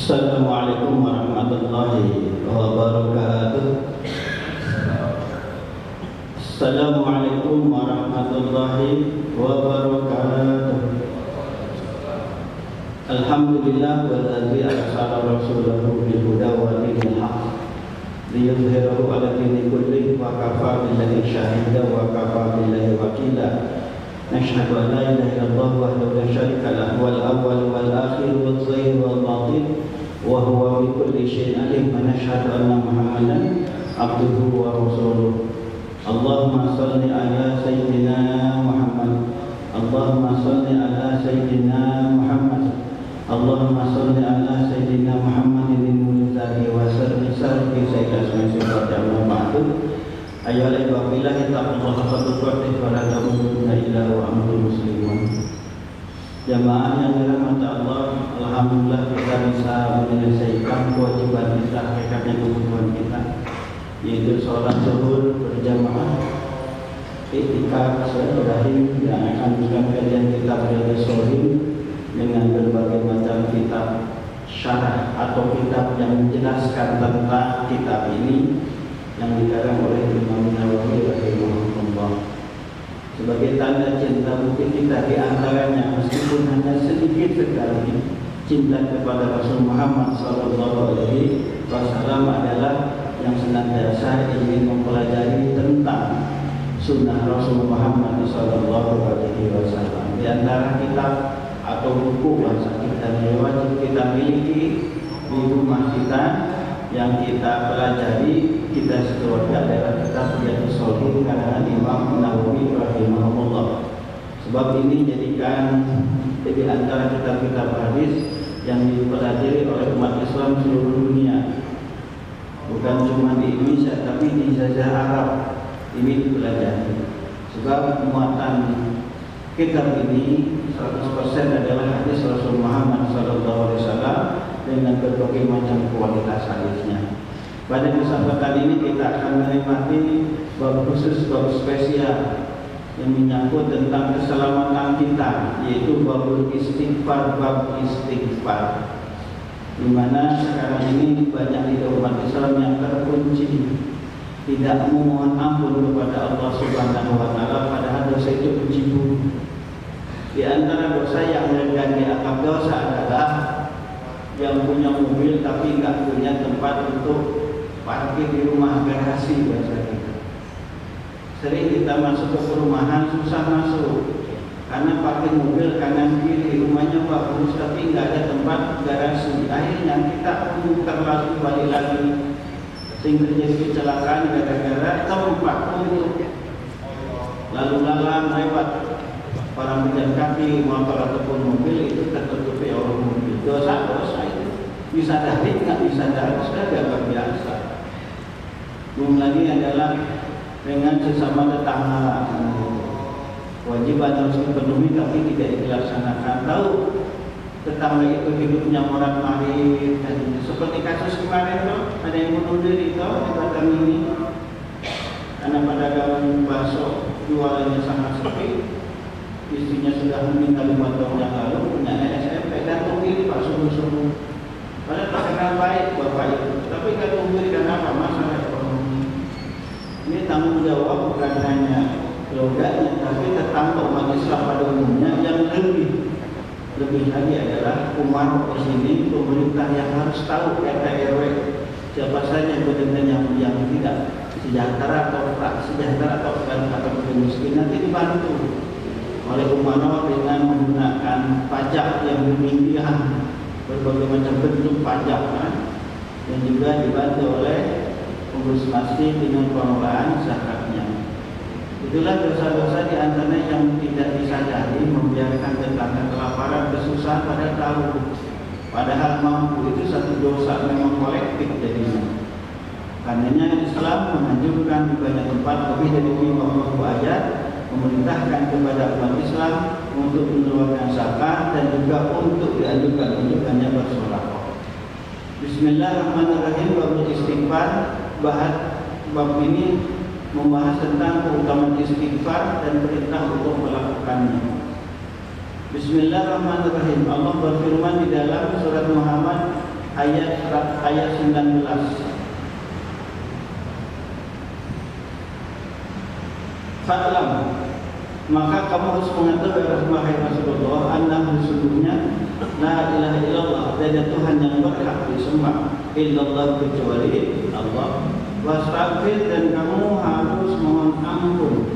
Assalamualaikum warahmatullahi wabarakatuh. Assalamualaikum warahmatullahi wabarakatuh. Alhamdulillah walladzi arsala rasulahu bil huda wa dinil haqq liyudhhirahu 'ala dini kullihi wa kafaa billahi shahida wa kafaa billahi wakila. Nashhadu an la ilaha illallah wahdahu la syarika lahu wal awwal wal akhir wal zahir wal batin wa huwa bi kulli syai'in alim. Wa nashhadu anna Muhammadan abduhu wa rasuluh. Allahumma shalli ala sayyidina Muhammad. Allahumma shalli ala sayyidina Muhammad. Allahumma shalli ala sayyidina Muhammadin al-mulizahi wa sirri sayyidina Rasulullah sallallahu alaihi. Ayolah wabillahi taqwa haqqa wa la tamutunna illa wa antum muslimun. Jamaah yang dirahmati Allah, alhamdulillah kita bisa menyelesaikan kewajiban kita, hakikatnya kebutuhan kita, yaitu sholat zuhur berjamaah, iktikaf silaturahim yang akan bukan kajian kitab Riyadhus Shalihin dengan berbagai macam kitab syarah atau kitab yang menjelaskan tentang kitab ini yang dikarang oleh Imam Nawawi rahimahullah. Sebagai tanda cinta mungkin kita di antaranya meskipun hanya sedikit sekali cinta kepada Rasul Muhammad sallallahu alaihi wasallam adalah yang senantiasa ingin mempelajari tentang sunnah Rasul Muhammad sallallahu alaihi wasallam. Di antara kitab atau buku bahasa kita yang wajib kita miliki di rumah kita yang kita pelajari kita sekeluarga adalah kitab Riyadhus Shalihin karangan Imam Nawawi rahimahullah. Sebab ini jadikan di antara kitab-kitab hadis yang dipelajari oleh umat Islam seluruh dunia. Bukan cuma di Indonesia tapi di Jazirah Arab ini dipelajari. Sebab muatan kitab ini 100% adalah hadis Rasul Muhammad SAW dengan berbagai macam kualitas hadisnya. Pada kesempatan ini kita akan menikmati bab khusus, bab spesial yang menyangkut tentang keselamatan kita, yaitu babul istighfar, bab istighfar. Di mana sekarang ini banyak di umat Islam yang terkunci, tidak memohon ampun kepada Allah Subhanahu wa taala, padahal dosa itu kunci bunuh. Di antara dosa yang dianggap dosa adalah yang punya mobil tapi nggak punya tempat untuk parkir di rumah, garasi bahasa kita. Sering kita masuk ke perumahan susah masuk karena parkir mobil kanan kiri, rumahnya bagus tapi nggak ada tempat garasi. Akhirnya kita putar lagi balik lagi sehingga terjadi kecelakaan gara-gara tempat untuk lalu lalang lewat para pejalan kaki, motor ataupun mobil itu tertutupi oleh mobil. Dosa-dosa itu bisa dari nggak bisa dari sudah agak biasa. Belum lagi adalah dengan sesama tetangga, kewajiban harus dipenuhi tapi tidak dilaksanakan. Tahu tetangga itu hidupnya morat marit, dan seperti kasus kemarin tuh ada yang bunuh diri tuh di Batam ini karena pedagang bakso jualannya sangat sepi. Istrinya sudah meninggal 5 tahun yang lalu, punya SMP, gantung diri Pak subuh-subuh. Padahal terkenal baik bapak itu, tapi gantung diri karena apa? Masalah ekonomi. Ini tanggung jawab bukan hanya keluarganya, tapi tetangga umat Islam pada umumnya yang lebih lagi adalah umat di sini, pemerintah yang harus tahu RT RW siapa saja benar-benar yang tidak sejahtera atau miskin nanti dibantu oleh Umaro dengan menggunakan pajak yang berlebihan, berbagai macam bentuk pajak dan juga dibantu oleh pengurus masjid dengan pengelolaan zakatnya. Itulah dosa-dosa di antaranya yang tidak disadari, membiarkan tetangga kelaparan, kesusahan pada tahu. Padahal mampu itu satu dosa memang kolektif jadinya. Karenanya Islam menganjurkan di banyak tempat lebih dari 50 ayat memerintahkan kepada umat Islam untuk mengeluarkan zakat dan juga untuk dianjurkan untuk hanya bersedekah. Bismillahirrahmanirrahim. Bab istighfar. Bab ini membahas tentang keutamaan istighfar dan perintah untuk melakukannya. Bismillahirrahmanirrahim. Allah berfirman di dalam surat Muhammad ayat 19. Fa'lam, maka kamu harus mengetahui wahai Rasulullah, anna sesungguhnya la ilaha illallah, tiada Tuhan yang berhak disembah illallah kecuali Allah. Wastaghfir, dan kamu harus mohon ampun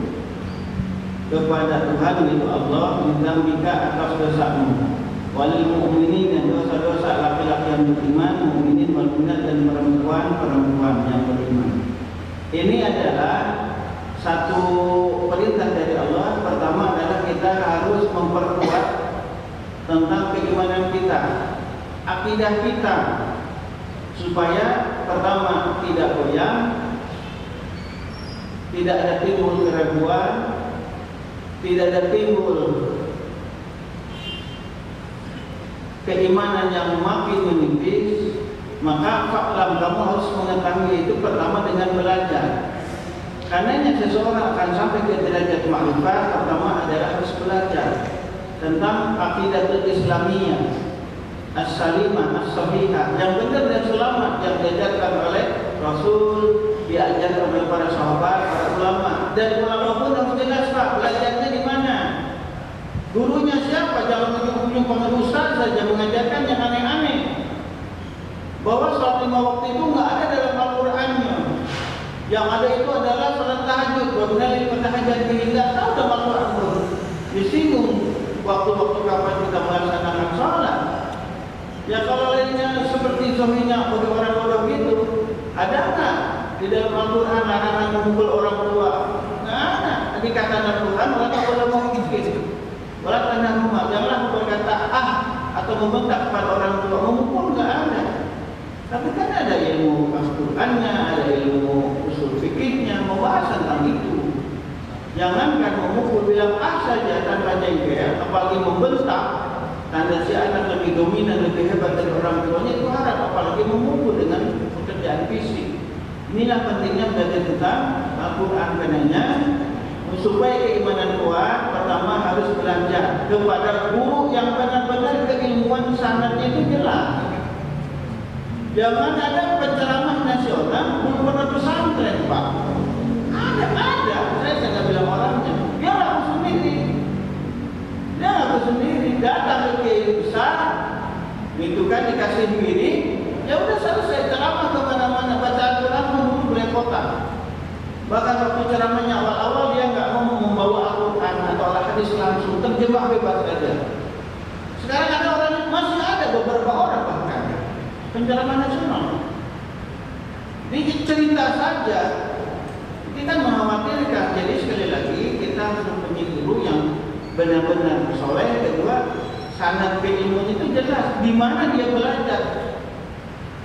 kepada Tuhan itu Allah minta atas dosamu. Walil mu'minin, dan dosa-dosa laki-laki yang beriman, mukminin wal mu'minat, dan perempuan yang beriman. Ini adalah satu perintah dari Allah. Pertama adalah kita harus memperkuat tentang keimanan kita, akidah kita, supaya pertama tidak goyang, tidak ada timbul keraguan, tidak ada timbul keimanan yang makin menipis. Maka fa'lam, kamu harus mengetahui itu pertama dengan belajar. Karenanya seseorang akan sampai ke derajat ma'rifah, pertama adalah harus belajar tentang aqidatul Islamiyah as-salimah, as-sahihah, yang benar dan selamat, yang diajarkan oleh Rasul, diajarkan oleh para sahabat, para ulama. Dan ulama pun harus jelas, Pak, belajarnya di mana, gurunya siapa. Jangan ujung-ujung panggil ustaz saja mengajarkan yang aneh-aneh. Bahwa salat 5 waktu itu enggak ada dalam Al-Qur'annya. Yang ada itu adalah salat tahajud. Wabnali fatahajat bihi, enggak tahu dalam Al-Qur'an pun disinggung waktu-waktu kapan kita melaksanakan salat. Ya kalau lainnya seperti suaminya orang bodoh gitu, ada enggak di dalam Al-Qur'an larangan memukul orang tua? Enggak ada. Dikatakan Tuhan, wala taqulu mu'min. Wala tanahum, janganlah berkata atau membentak kepada orang tua. Memukul enggak ada. Tapi kan ada ilmu Al-Qur'annya, ada ilmu usul fikihnya membahas tentang itu. Jangankan memukul, bilang saja tanpa jengkel, apalagi membentak. Tanda si anak lebih dominan, lebih hebat dari orang tuanya, itu haram. Apalagi memukul dengan pekerjaan fisik. Inilah pentingnya belajar tentang Al-Quran. Karenanya supaya keimanan kuat, pertama harus belajar kepada guru yang benar-benar keilmuan sanadnya itu jelas. Jangan ada penceramah nasional belum pernah pesantren, Pak. Ada. Saya tidak bilang orangnya. Dia ngaku sendiri. Datang ke kiai besar, itu kan dikasih piring, ya udah selesai ceramah kemana-mana, baca Al-Quran dulu belepotan. Bahkan waktu ceramahnya awal-awal dia nggak mau membawa Al-Quran atau hadis langsung, terjemah bebas saja. Sekarang ada orang, masih ada beberapa orang bahkan penceramah nasional. Ini cerita saja. Kita mengkhawatirkan. Jadi sekali lagi kita harus mempunyai guru yang benar-benar soleh. Kedua, sanad ilmu itu jelas di mana dia belajar.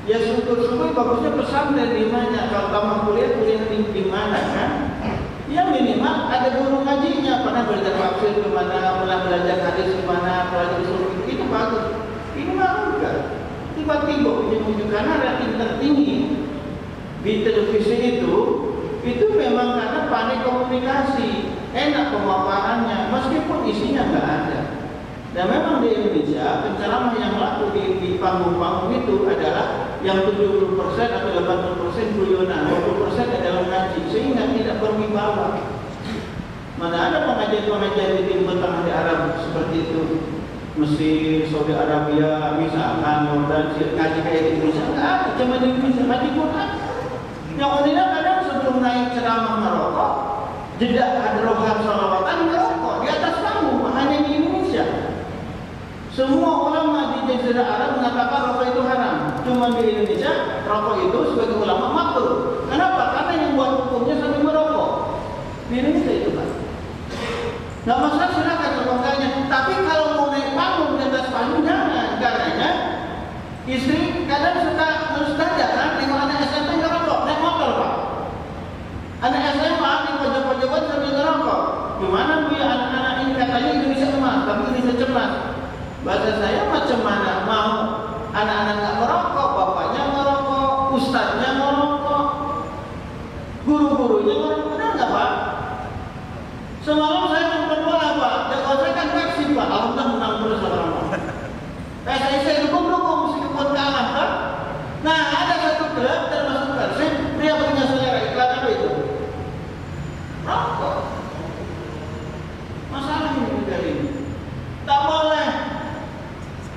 Ya syukur-syukur bagusnya pesantren di mana. Kalau tamat kuliah di mana kan? Ya minimal ada guru ngajinya, pernah belajar tafsir ke mana, pernah belajar hadis ke mana, belajar usul itu bagus. Ini mah enggak. Tiba-tiba ujung-ujung karena rating tertinggi di televisi itu memang karena pandai komunikasi, enak pemaparannya, meskipun isinya enggak ada. Dan memang di Indonesia penceramah yang laku di panggung-panggung itu adalah yang 70% atau 80% guyonan, 20% adalah ngaji, sehingga tidak berwibawa. Mana ada pengajian-pengajian di Timur Tengah di Arab seperti itu, Mesir, Saudi Arabia, misalkan Yordan, ngaji kayak di Indonesia enggak ada, cuma di Indonesia ngaji Quran. Yang uniknya kadang sebelum naik ceramah merokok, jeda hadrohat salawatan merokok di atas panggung, hanya di Indonesia. Semua ulama di Jazirah Arab mengatakan rokok itu haram. Cuma di Indonesia rokok itu sebagai ulama makruh. Kenapa? Karena yang buat hukumnya sambil merokok. Di Indonesia itu kan. Nggak masalah, silakan lembaga. Tapi kalau mau naik panggung di atas panggung jangan. Karenanya istri kadang suka mustahil kan tengok anak SMP ngerokok naik motor, Pak. Anak SMA di pojok-pojokan sambil ngerokok. Gimana Bu ya, anak-anak ini katanya Indonesia emas, tapi Indonesia cemas. Bahasa saya macam mana mau anak-anak nggak merokok, bapaknya merokok, ustadznya merokok, guru-gurunya merokok, benar nggak Pak? Semalam saya nonton bola Pak, jagoan saya kan Persib Pak, alhamdulillah menang terus orang Pak. Saya dukung meskipun kalah Pak.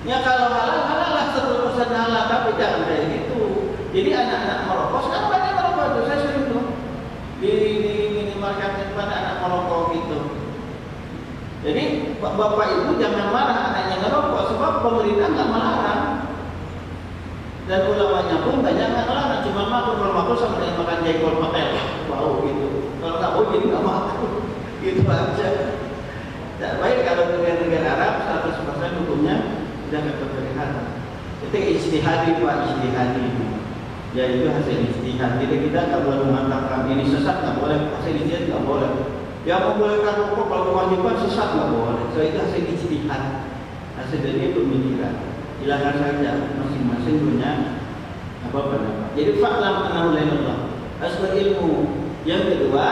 Ya kalau halal lah 100% halal, tapi jangan kayak gitu. Jadi anak-anak merokok sekarang banyak merokok itu, saya sering tuh di minimarket pada anak merokok gitu. Jadi bapak ibu jangan marah anaknya ngerokok, sebab pemerintah nggak melarang dan ulamanya pun banyak nggak melarang, cuma makruh. Kalau makruh sama dengan makan jengkol pakai bau gitu. Kalau nggak bau jadi nggak makruh, gitu aja. Tidak baik kalau negara-negara Arab 100% hukumnya sudah keberpihakan. Itu ijtihadi Pak, ijtihadi. Ya itu hasil ijtihad. Jadi kita nggak boleh mengatakan ini sesat, nggak boleh. Hasil ijtihad nggak boleh. Yang membolehkan rokok kalau kewajiban sesat nggak boleh. So itu hasil ijtihad. Hasil dari pemikiran. Silakan saja masing-masing punya apa pendapat. Jadi fa'lam annahu la ilaha illallah. Harus berilmu. Yang kedua,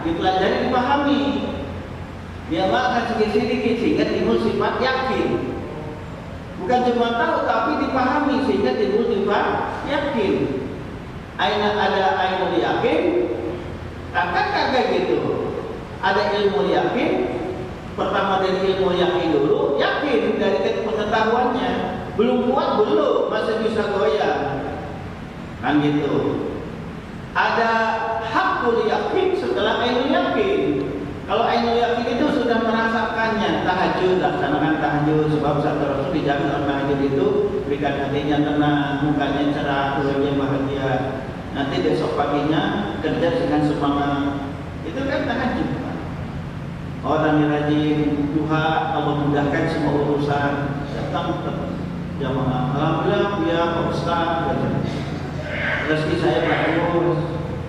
dipelajari, dipahami. Diamalkan sedikit-sedikit sehingga timbul sifat yakin. Bukan cuma tahu tapi dipahami sehingga timbul sifat yakin. Aina ada ainul yakin, akan kagak gitu. Ada ilmu yakin. Pertama dari ilmu yakin dulu, yakin dari pengetahuannya. Belum kuat belum, masih bisa goyang. Kan gitu. Ada hakul yakin setelah ainul yakin. Kalau ainul yakin itu sudah merasakannya, tahajud, laksanakan tahajud, sebab sabda Rasul dijaga oleh tahajud itu berikan hatinya tenang, mukanya cerah, hatinya bahagia. Nanti besok paginya kerja dengan semangat. Itu kan tahajud. Orang yang rajin duha, Allah mudahkan semua urusan. Datang jamaah. Alhamdulillah ya Pak Ustaz. Rezeki saya bagus.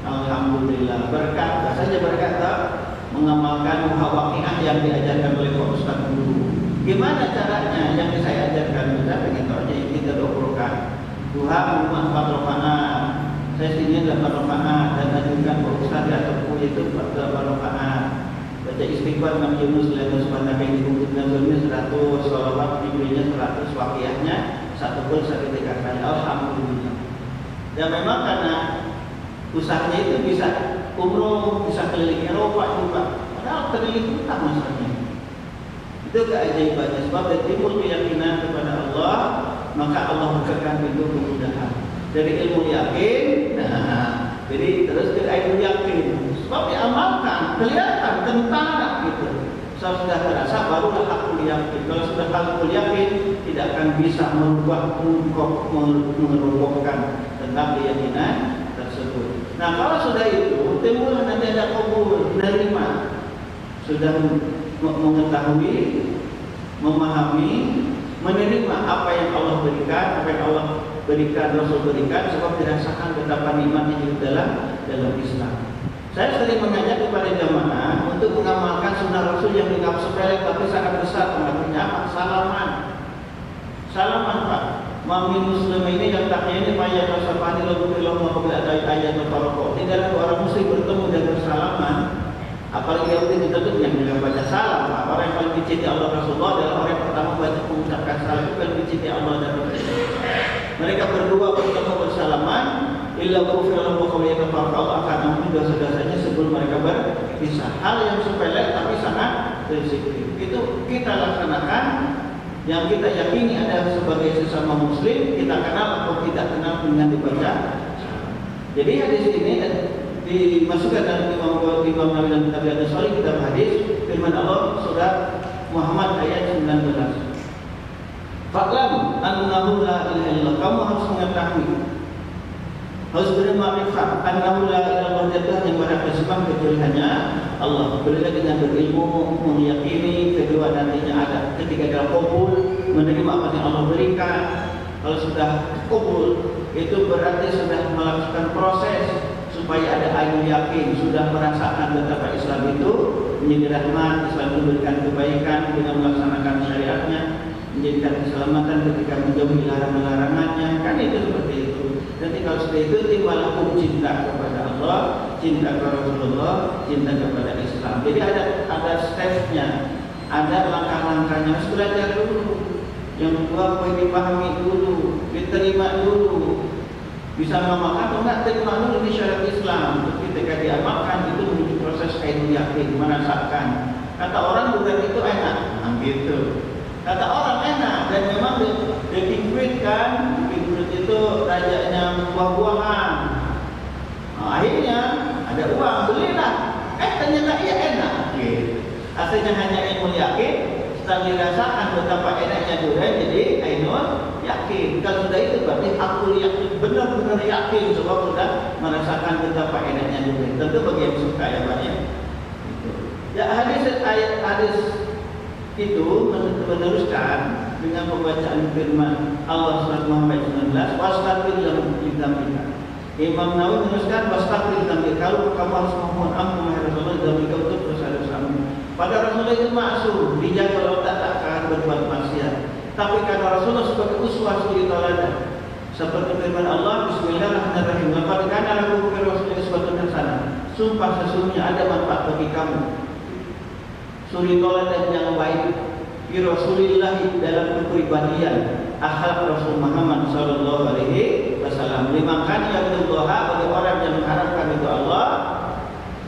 Alhamdulillah berkat. Saja berkat tak? Mengamalkan muhawaqiah yang diajarkan oleh Pak Ustaz dulu. Gimana caranya yang saya ajarkan? Kita pengen tahu aja ini 30 rakaat. Duha 4 rakaat. Saya sini 8 rakaat dan ajukan Pak Ustaz di atasku itu 8 rakaat. Baca istighfar 6 Yunus lihat subhanaka inni kuntu minaz zalimin 100, shalawat Jibrilnya 100, waqiyahnya 1 pun 1 kali. Alhamdulillah. Dan memang karena usahanya itu bisa umroh, bisa keliling Eropa juga. Padahal keliling utang masalahnya. Itu keajaibannya. Sebab dari timbul keyakinan kepada Allah, maka Allah bukakan pintu kemudahan. Dari ilmu yakin, nah, jadi terus ke ilmu yakin. Sebab diamalkan, kelihatan tentara gitu. So, sudah terasa barulah hakul yakin. Kalau sudah hakul yakin, tidak akan bisa merobohkan tentang keyakinan tersebut. Nah kalau sudah itu timbul nanti ada qabul, menerima, sudah mengetahui, memahami, menerima apa yang Allah berikan, apa yang Allah berikan, Rasul berikan, sebab dirasakan betapa nikmatnya hidup dalam Islam. Saya sering mengajak kepada jamaah untuk mengamalkan sunnah Rasul yang dianggap sepele tapi sangat besar. Artinya salaman, salaman Pak. Mami muslim ini yang taknya ini maya tasafani lagu bilang mau bila ada ayat berparokok. Tidak ada orang muslim bertemu dan bersalaman. Apalagi Yahudi kita tuh yang baca salam. Orang yang paling dicintai Allah Rasulullah adalah orang yang pertama baca mengucapkan salam itu paling dicintai Allah dan Rasulullah. Mereka berdua bertemu bersalaman. Illa ghufira lahu wa yaghfir Allah akan ampun dosa-dosanya sebelum mereka berpisah. Hal yang sepele tapi sangat sensitif. Itu kita laksanakan. Yang kita yakini ada sebagai sesama muslim, kita kenal atau tidak kenal dengan dibaca. Jadi hadis ini dimasukkan dalam Imam Nawawi dan Tabi'at Shalih kitab hadis firman Allah surah Muhammad ayat 19. Fa'lam annahu la ilaha illallah. Kamu harus mengetahui, harus bermakrifat annahu la ilaha illallah, yang berhak disembah kecuali hanya Allah. Berilah dengan berilmu, meyakini, kedua nantinya ada. Ketika dalam qabul, menerima apa yang Allah berikan. Kalau sudah qabul, itu berarti sudah melakukan proses supaya ada ainul yakin, sudah merasakan betapa Islam itu menjadi rahmat, Islam itu memberikan kebaikan dengan melaksanakan syariatnya, menjadikan keselamatan ketika menjauhi larangan-larangannya. Kan itu seperti itu. Nanti kalau sudah itu timbullah cinta kepada Allah, cinta kepada Rasulullah, cinta kepada Islam. Jadi ada stepnya, ada langkah-langkahnya. Harus belajar dulu. Yang kedua boleh dipahami dulu, diterima dulu. Bisa mengamalkan atau enggak, terima dulu di syariat Islam. Terus ketika diamalkan itu menuju proses ainul yakin, merasakan. Kata orang bukan itu enak, nah gitu. Kata orang enak dan memang The king fruit kan, king fruit itu rajanya buah-buahan. Akhirnya ada uang, belilah. Ternyata iya enak. Asalnya hanya ilmu yakin, setelah dirasakan betapa enaknya durian, jadi ainun yakin. Kalau sudah itu berarti aku yakin, benar-benar yakin sebab sudah merasakan betapa enaknya durian. Tentu bagi yang suka ya banyak. Ya hadis itu meneruskan dengan pembacaan firman Allah surat Muhammad 19, wastaqbil dzambika. Imam Nawawi meneruskan wastaqbil dzambika, kalau kamu harus memohon ampun wahai Rasulullah dzambika untuk dosa-dosamu. Pada Rasulullah itu maksum, dijaga kalau tak akan berbuat maksiat. Tapi karena Rasulullah sebagai uswah suri tauladan, seperti firman Allah, Bismillahirrahmanirrahim. Laqad kana lakum fi Rasulillah uswatun hasanah. Sumpah sesungguhnya ada manfaat bagi kamu. Suri tauladan yang baik fi Rasulillah dalam kepribadian akhlak Rasul Muhammad sallallahu alaihi wasallam. Limakan yaqullah bagi orang yang mengharapkan itu Allah,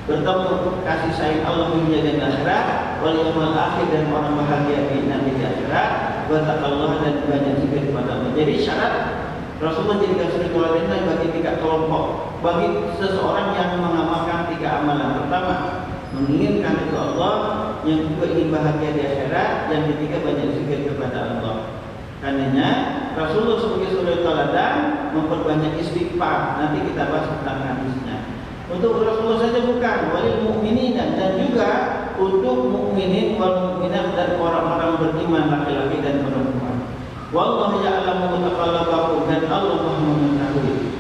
bertemu kasih sayang Allah dunia dan akhirat, wal yaumil akhir dan orang bahagia di nanti di akhirat, wa taqallah dan banyak zikir kepada Allah. Jadi syarat Rasulullah jadikan suri tauladan bagi tiga kelompok, bagi seseorang yang mengamalkan tiga amalan. Pertama, menginginkan itu Allah, yang kedua ingin bahagia di akhirat, yang ketiga banyak zikir kepada Allah. Karenanya Rasulullah sebagai suri tauladan memperbanyak istighfar. Nanti kita bahas tentang hadisnya. Untuk Rasulullah saja bukan, walil mukminin dan juga untuk mukminin wal mukminat dan orang-orang beriman laki-laki dan perempuan. Wallahu ya'lamu mutaqallabakum, dan Allah Maha mengetahui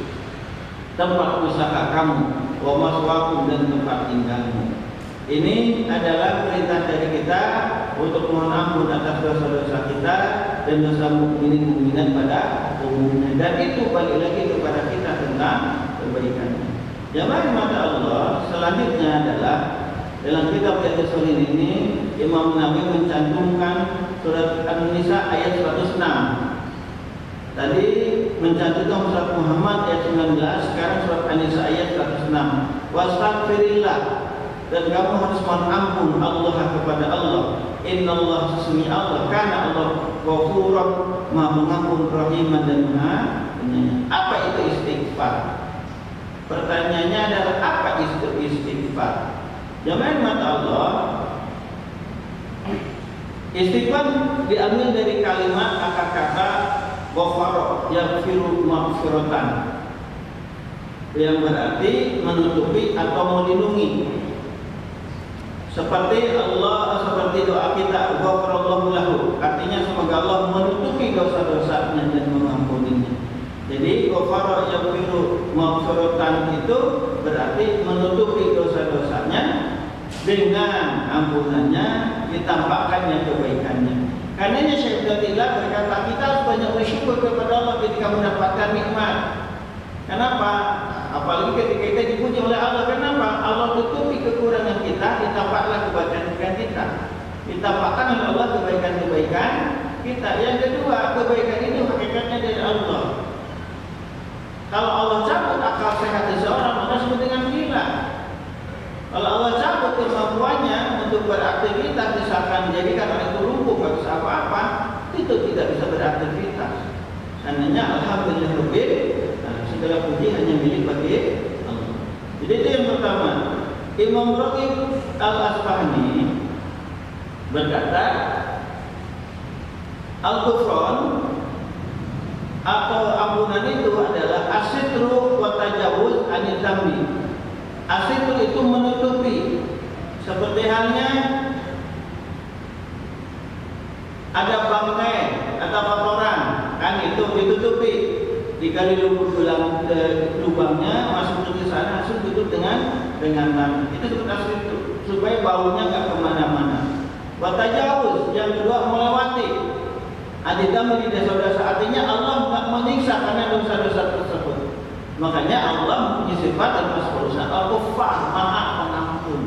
tempat usaha kamu, wa maswaakum dan tempat tinggalmu. Ini adalah perintah dari kita untuk mohon ampun atas dosa-dosa kita dan dosa mukminin mukminat pada umumnya. Dan itu balik lagi kepada kita tentang kebaikannya. Jamaah mata Allah, selanjutnya adalah dalam kitab Al-Sunan ini Imam Nawawi mencantumkan surat An-Nisa ayat 106. Tadi mencantumkan surat Muhammad ayat 19, sekarang surat An-Nisa ayat 106. Wastaghfirillah, dan kamu harus mohon ampun Allah kepada Allah. Innallaha sesungguhnya Allah, karena Allah Ghafurur, Maha Pengampun, Rahiman dan Maha Penyayang. Apa itu istighfar? Pertanyaannya adalah apa itu istighfar? Jamaah mata Allah, istighfar diambil dari kalimat kata-kata ghafara yaghfiru maghfiratan, yang berarti menutupi atau melindungi. Seperti doa kita, ghafarallahu lahu, artinya semoga Allah menutupi dosa-dosanya dan mengampuninya. Jadi ghafara yaghfiru maghfiratan itu berarti menutupi dosa-dosanya dengan ampunannya, ditampakkannya kebaikannya. Karenanya Syekh Abdullah berkata, kita harus banyak bersyukur kepada Allah ketika mendapatkan nikmat. Kenapa? Apalagi ketika kita dipuji oleh Allah. Kenapa? Allah tutupi kekurangan kita, ditampaklah kebaikan kita. Ditampakkan oleh Allah kebaikan-kebaikan kita. Yang kedua, kebaikan ini hakikatnya dari Allah. Kalau Allah cabut akal sehat seseorang, maka disebut dengan gila. Kalau Allah cabut kemampuannya untuk beraktivitas, misalkan menjadikan orang itu lumpuh, gak bisa apa-apa, itu tidak bisa beraktivitas. Karenanya alhamdulillah segala puji hanya milik bagi Allah. Jadi itu yang pertama. Imam Raghib Al-Asfahani berkata, Al-Ghufran atau ampunan itu adalah asitru wa tajawuz anil dzambi. Asitru itu menutupi, seperti halnya ada bangkai atau kotoran, kan itu ditutupi, digali lubangnya, masuk ke sana, langsung tutup dengan tangan. Itu disebut asitru, supaya baunya nggak kemana-mana. Wa tajawuz, yang kedua melewati. Adidam di dosa-dosa, artinya Allah tak menyiksa karena dosa-dosa tersebut. Makanya Allah mempunyai sifat dan dosa Al-Ghaffar, Maha Pengampun.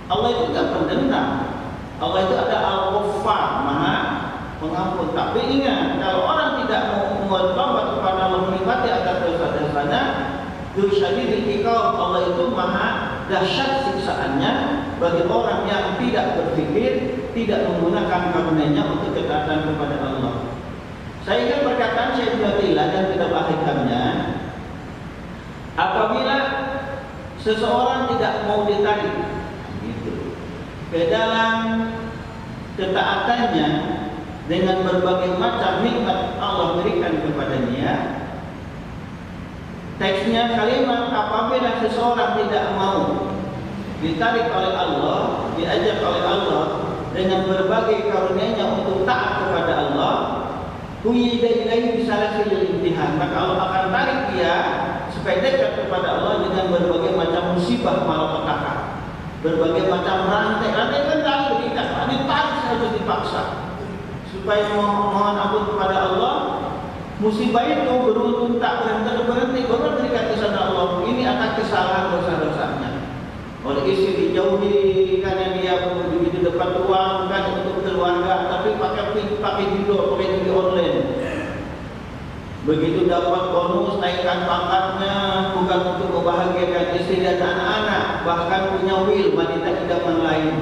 Allah itu tidak pendendam. Allah itu ada Al-Ghaffar, Maha Pengampun. Tapi ingat, kalau orang tidak mau bertobat kepada Allah, menikmati atas dosa-dosanya, Dusyadidil iqab, Allah itu maha dahsyat siksaannya bagi orang yang tidak berpikir, tidak menggunakan karunia-Nya untuk ketaatan kepada Allah. Saya ingat perkataan Syekh Ibnu Athaillah dan kitab akhirnya, apabila seseorang tidak mau ditarik gitu ke dalam ketaatannya dengan berbagai macam nikmat Allah berikan kepadanya, teksnya kalimat apabila seseorang tidak mau ditarik oleh Allah, diajak oleh Allah dengan berbagai karunia-Nya untuk taat kepada Allah, quyida ilaihi bisalasil imtihan, maka Allah akan tarik dia supaya dekat kepada Allah dengan berbagai macam musibah malapetaka, berbagai macam rantai kan tali berikat, ditarik harus dipaksa supaya mohon ampun kepada Allah. Musibah itu beruntun tak berhenti baru terikat ke sana Allah. Ini atas kesalahan dosa-dosanya. Oleh istri dijauhi karena dia begitu dapat uang kan untuk keluarga, tapi pakai video online. Begitu dapat bonus naikkan pangkatnya bukan untuk membahagiakan istri dan anak-anak, bahkan punya will wanita idaman lain.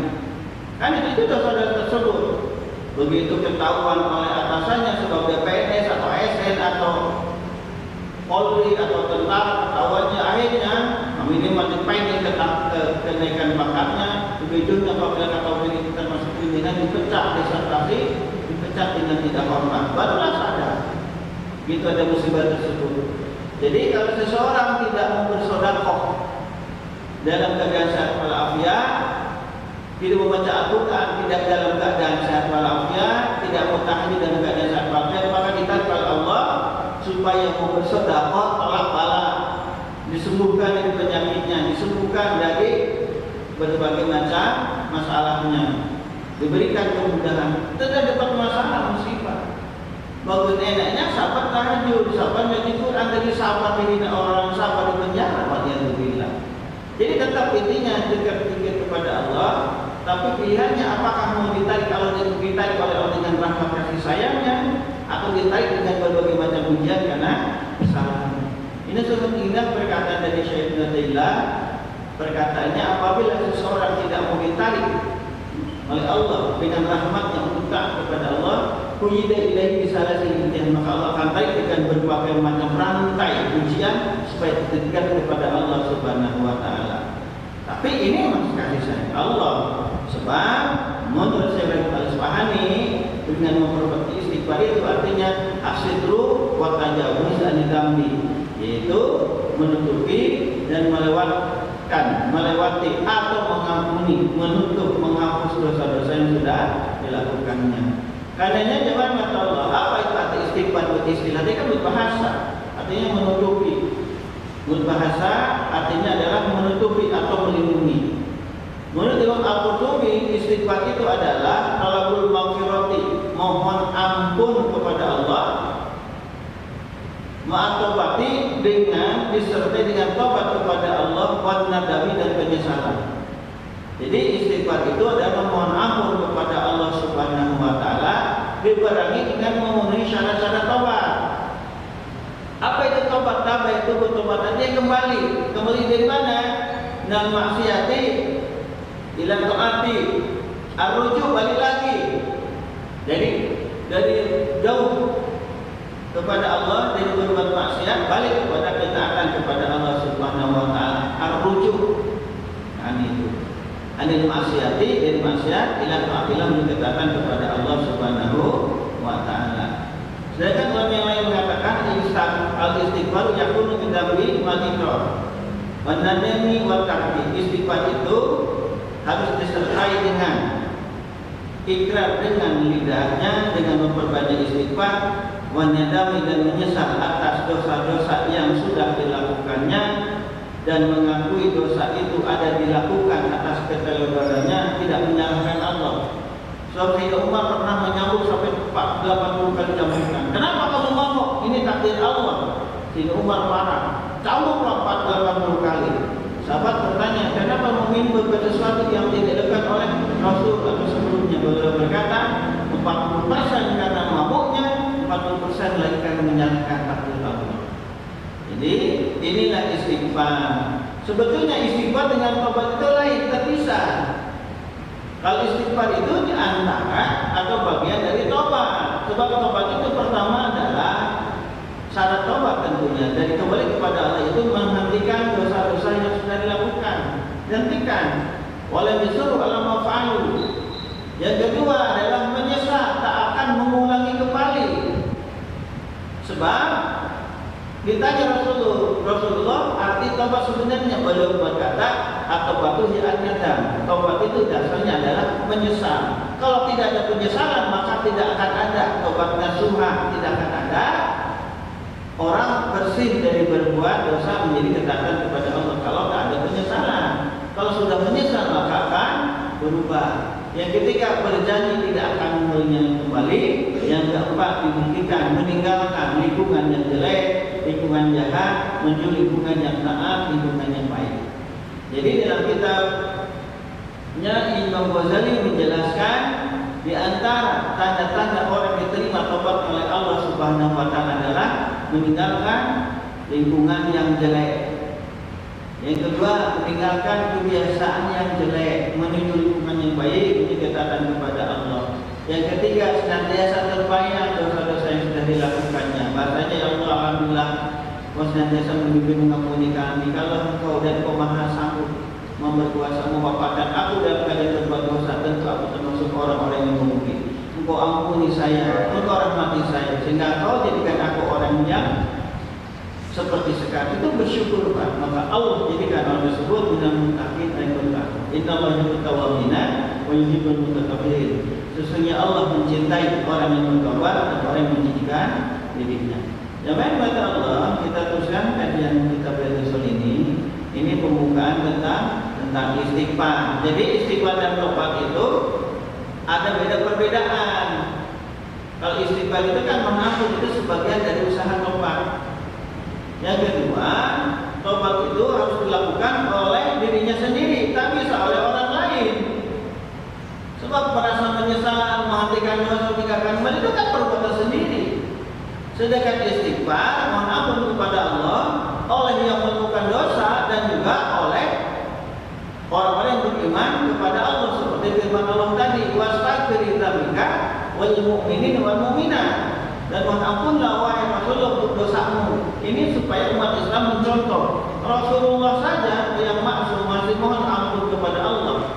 Kan itu dosa-dosa tersebut. Begitu ketahuan oleh atasannya sebagai PNS atau ASN atau Polri atau tentara, ketahuannya akhirnya minimal dipainin kenaikan pangkatnya. Begitu apabila ketahuan kita masuk pimpinan dipecat, disertasi, dipecat dengan tidak hormat, barulah sadar. Gitu ada musibah tersebut. Jadi kalau seseorang tidak mau bersedekah dalam keadaan sehat walafiat, tidak membaca Al-Quran, tidak dalam keadaan sehat walafiat, tidak mutahajjud dalam keadaan sehat walafiat, maka kita kepada Allah supaya mau bersedekah tolak bala, disembuhkan dari penyakitnya, disembuhkan dari berbagai macam masalahnya, diberikan kemudahan, tidak dapat masalah musibah. Bagus enaknya sahabat tahajud, sahabat baca Quran, dari sahabat dihina orang, sahabat di penjara, waliyadzubillah. Jadi tetap intinya dekat kepada Allah, tapi pilihannya apakah mau ditarik, kalau ditarik oleh Allah dengan rahmat kasih sayangnya, atau ditarik dengan berbagai macam ujian karena kesalahan. Ini sangat indah perkataan dari Syekh Ibnu Athaillah. Perkataannya apabila seseorang tidak mau ditarik oleh Allah dengan rahmatnya untuk taat kepada Allah, quyida ilaihi bisalasil imtihan, maka Allah akan tarik dengan berbagai macam rantai ujian supaya dekat kepada Allah Subhanahu wa taala. Tapi ini masih kasih sayang Allah. Sebab menurut Syekh Al-Asbahani dengan memperbaiki istighfar itu artinya asidru wa tajawuz anil dzambi, yaitu menutupi dan melewati atau mengampuni, menutup, menghapus dosa-dosa yang sudah dilakukannya. Karenanya jemaah mata Allah, apa itu arti istighfar? Istilah dia kan berbahasa, artinya menutupi. Berbahasa artinya adalah menutupi atau melindungi. Menurut Imam Al-Qurtubi, istighfar itu adalah talabul maghfirati, mohon ampun kepada Allah, ma'atobati dengan disertai dengan tobat kepada Allah, wan nadami dan penyesalan. Jadi istighfar itu adalah mohon ampun kepada Allah Subhanahu wa taala, dibarengi dengan memenuhi syarat-syarat tobat. Apa itu tobat? Tobat itu bertobat artinya kembali dari mana? Nang maksiati ila taati, arruju balik lagi. Jadi dari jauh kepada Allah dari berbuat maksiat, balik kepada ketaatan kepada Allah Subhanahu wa taala, arruju. Anil maksiati, dari maksiat ila taati, ketaatan kepada Allah Subhanahu wa taala. Sedangkan ulama yang lain mengatakan al-istighfar yakunu min dzambi wal iqrar. Wan nadami wal tarki. Istighfar itu harus disertai dengan ikrar dengan lidahnya, dengan memperbanyak istighfar, wan nadami dan menyesal atas dosa-dosa yang sudah dilakukannya, dan mengakui dosa itu ada dilakukan atas keteladarannya, tidak menyalahkan Allah. Sayyidina Umar pernah menyambut sampai 80 kali cambukan. Kenapa kamu ngomong? Ini takdir Allah. Sayyidina Umar marah, cambuklah 80 kali. Sahabat bertanya, kenapa memimpi sesuatu yang tidak dilakukan oleh Rasul atau sebelumnya? Beliau berkata, 40% karena mabuknya, 40% lagi karena menyalahkan takdir Allah. Jadi inilah istighfar. Sebetulnya istighfar dengan tobat itu lain, terpisah. Kalau istighfar itu diantara atau bagian dari tobat. Sebab tobat itu pertama ada Wala yusru ala ma fa'alu. Yang kedua adalah menyesal, tak akan mengulangi kembali. Sebab ditanya Rasulullah arti taubat sebenarnya, beliau berkata at-taubatu hiya an-nadam. Taubat itu dasarnya adalah menyesal. Kalau tidak ada penyesalan maka tidak akan ada taubat nasuha, tidak akan ada orang bersih dari berbuat dosa menjadi ketaatan kepada Allah kalau tak ada penyesalan. Kalau sudah menyesal maka akan berubah. Yang ketiga berjanji tidak akan mengulangi kembali. Yang keempat dibuktikan meninggalkan lingkungan yang jelek, lingkungan jahat, menuju lingkungan yang taat, lingkungan yang baik. Jadi dalam kitabnya Imam Ghazali menjelaskan di antara tanda-tanda orang diterima taubat oleh Allah Subhanahu wa taala adalah meninggalkan lingkungan yang jelek. Yang kedua, meninggalkan kebiasaan yang jelek, menuju lingkungan yang baik, menuju ketaatan kepada Allah. Yang ketiga, senantiasa terbayang dosa-dosa yang sudah dilakukannya. Bahasanya ya Allah, alhamdulillah, kau senantiasa membimbing mengampuni kami. Kalau Engkau dan Kau maha sanggup berkuasa mewafatkan aku dalam keadaan berbuat dosa, tentu aku termasuk orang-orang yang mungkin. Engkau ampuni saya, Engkau rahmati saya, sehingga Kau jadikan aku orang yang seperti sekarang. Itu bersyukur, Pak. Maka Allah jadikan orang tersebut minal muttaqin ay muttaqin. Innallaha yuhibbut tawwabina wa yuhibbul mutatahhirin. Sesungguhnya Allah mencintai orang yang bertaubat dan orang yang mensucikan dirinya. Yang baik kata Allah, kita teruskan kajian kitab Riyadhus ini. Ini pembukaan tentang istighfar. Jadi istighfar dan taubat itu ada perbedaan. Kalau istighfar itu kan mengaku itu sebagian dari usaha taubat. Yang kedua, taubat itu harus dilakukan oleh dirinya sendiri, tak bisa oleh orang lain. Sebab merasa menyesal, menghentikan dosa, meninggalkan kembali itu kan perbuatan sendiri. Sedangkan istighfar, mohon ampun kepada Allah oleh yang melakukan dosa dan juga oleh orang-orang yang beriman kepada Allah, seperti firman Allah tadi, wastaghfir dzambika wal mu'minin wal mu'minat. Dan mohon ampunlah wahai Rasulullah untuk dosamu. Ini supaya umat Islam mencontoh. Rasulullah saja yang maksum masih mohon ampun kepada Allah.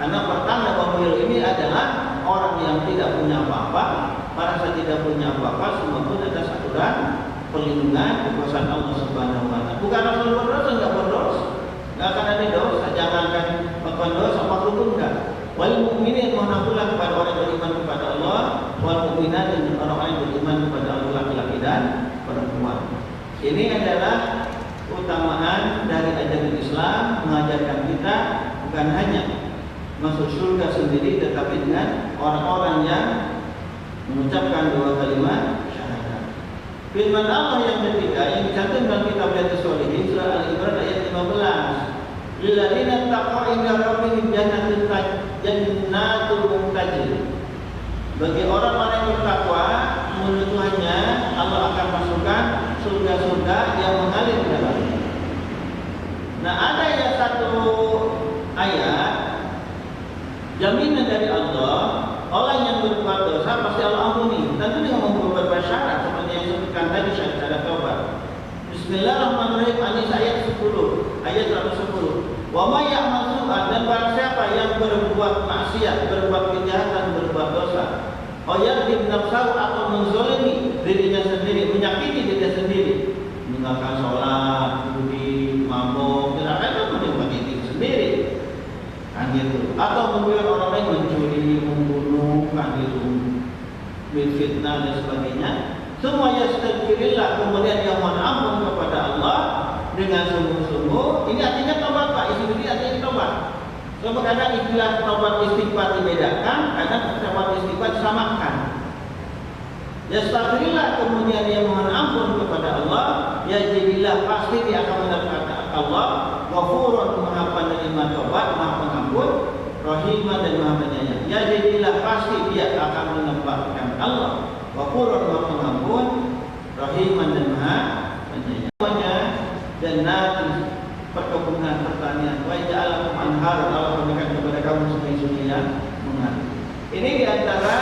Karena pertanda bahwa beliau ini adalah orang yang tidak punya apa-apa, merasa tidak punya apa-apa, semua pun atas aturan perlindungan kekuasaan Allah Subhanahu wa taala. Bukan Rasul berdosa, enggak berdosa. Enggak akan ada dosa, jangankan melakukan dosa, makhluk pun enggak. Wal mu'minin, mohon ampunlah kepada orang yang beriman kepada Allah, wal mu'minat, dan orang-orang yang beriman kepada Allah, laki-laki dan perempuan. Ini adalah keutamaan dari ajaran Islam, mengajarkan kita bukan hanya masuk surga sendiri, tetapi dengan orang-orang yang mengucapkan dua kalimat syahadat. Firman Allah yang ketiga yang dicantumkan kitab Riyadhus Shalihin surah Al-Imran ayat 15. Lilladzina taqaw inda rabbihim jannatul muntajir. Bagi orang-orang yang bertakwa menurut Tuhannya, Allah akan masukkan surga-surga yang mengalir ke dalamnya. Nah, ada yang satu ayat jaminan dari Allah, orang yang berbuat dosa pasti Allah ampuni. Tentu dengan membuat syarat seperti yang disebutkan tadi, syarat taubat. Bismillahirrahmanirrahim. Ayat 10, ayat 110. Wa may ya'mal su'an, dan barang siapa yang berbuat maksiat, berbuat kejahatan, berbuat dosa, yadhlim nafsahu, atau menzalimi dirinya sendiri, menyakiti dirinya sendiri, meninggalkan sholat, judi, mabuk, itu menyakiti diri sendiri, kan gitu. Atau membuat orang lain mencuri, membunuh, kan gitu, fitnah dan sebagainya. Semua yastaghfirillah, kemudian yang mohon ampun kepada Allah dengan sungguh-sungguh. Ini artinya taubat, Pak. Ini artinya taubat. Sebab kadang istilah taubat istighfar dibedakan, kadang taubat istighfar disamakan. Yastaghfirillah, kemudian dia mohon ampun kepada Allah, ya jadilah, pasti dia akan mendapatkan Allah. Ghafurun, maha penerima taubat, maha pengampun, Rahimah, dan maha penyayang. Ya jadilah, pasti dia akan mendapatkan Allah. Ghafurun, maha pengampun, Rahimah, dan maha penyayang. Jannat, perkebunan, pertanian, wa ja'alakum anhar, Allah memberikan kepada kamu sungai-sungai yang mengalir. Ini diantara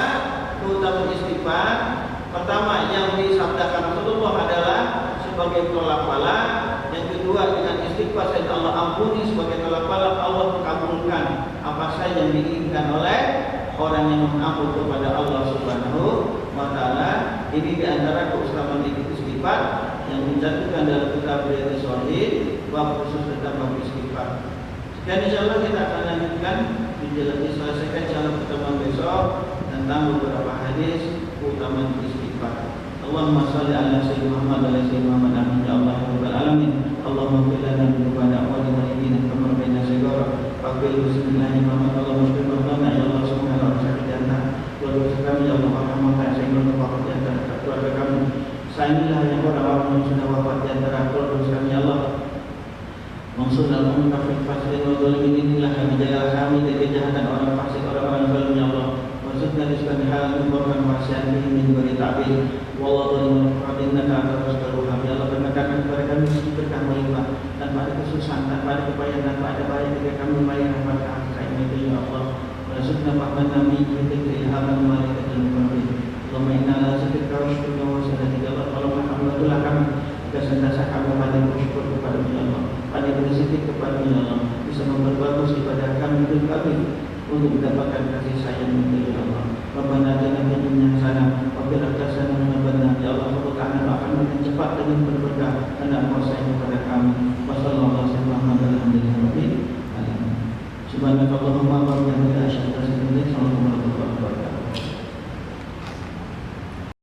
keutamaan istighfar. Pertama yang disabdakan Rasulullah adalah sebagai pelafalan. Yang kedua dengan istighfar saja Allah ampuni, sebagai tolak-balak Allah kabulkan apa saja yang diinginkan oleh orang yang mengampun kepada Allah Subhanahu wa Ta'ala. Ini diantara keutamaan istighfar yang menjatuhkan dalam kitab Riyadhus Shalihin bab khusus tentang bab istighfar. Dan insyaallah kita akan lanjutkan diselesaikan insyaallah pertemuan besok tentang beberapa hadis keutamaan istighfar. Allahumma shalli ala sayyidina Muhammad wa ala sayyidina Muhammad amin ya Allah ya rabbal alamin. Allahumma qil lana min dhanbina wa li walidina kama rabbayna shighara. Faqil bismillahirrahmanirrahim. Allahumma qil lana ya Allah subhanahu wa ta'ala. Keluarga kami ya Allah rahmatkan sehingga wafat di antara keluarga kami. Sayangilah yang orang-orang yang sudah wafat di antara keluarga kami ya Allah. Maksudnya al-munafiq fasik wa zalimin, inilah kami, jagalah kami dari kejahatan orang fasik, orang-orang zalim ya Allah. Maksudnya rizqan halal mimbarkan wasiat bihi min bari ta'bil wallahu zalim fa'inaka atarasqal wahab ya Allah. Berkatkan kepada kami rezeki berkah melimpah tanpa ada kesusahan, tanpa ada kepayahan, tanpa ada bahaya ketika kami membayar pada akhirat itu ya Allah. Maksudnya fahman nabi kita ilhaman malaikat dan mu'min. Allahumma inna ala zikrika wa syukrika wa sanatika ya Allah. Allahumma hamdulillah kami senantiasa kami pandai bersyukur kepada Allah, pandai berzikir kepada Allah, bisa memperbagus ibadah kami dan kami untuk mendapatkan kasih sayang dari Allah. Rabbana atina fid dunya hasanah wa fil akhirati hasanah wa qina adzabannar. Ya Allah, semoga anak akan cepat dengan berberkah anak kuasa yang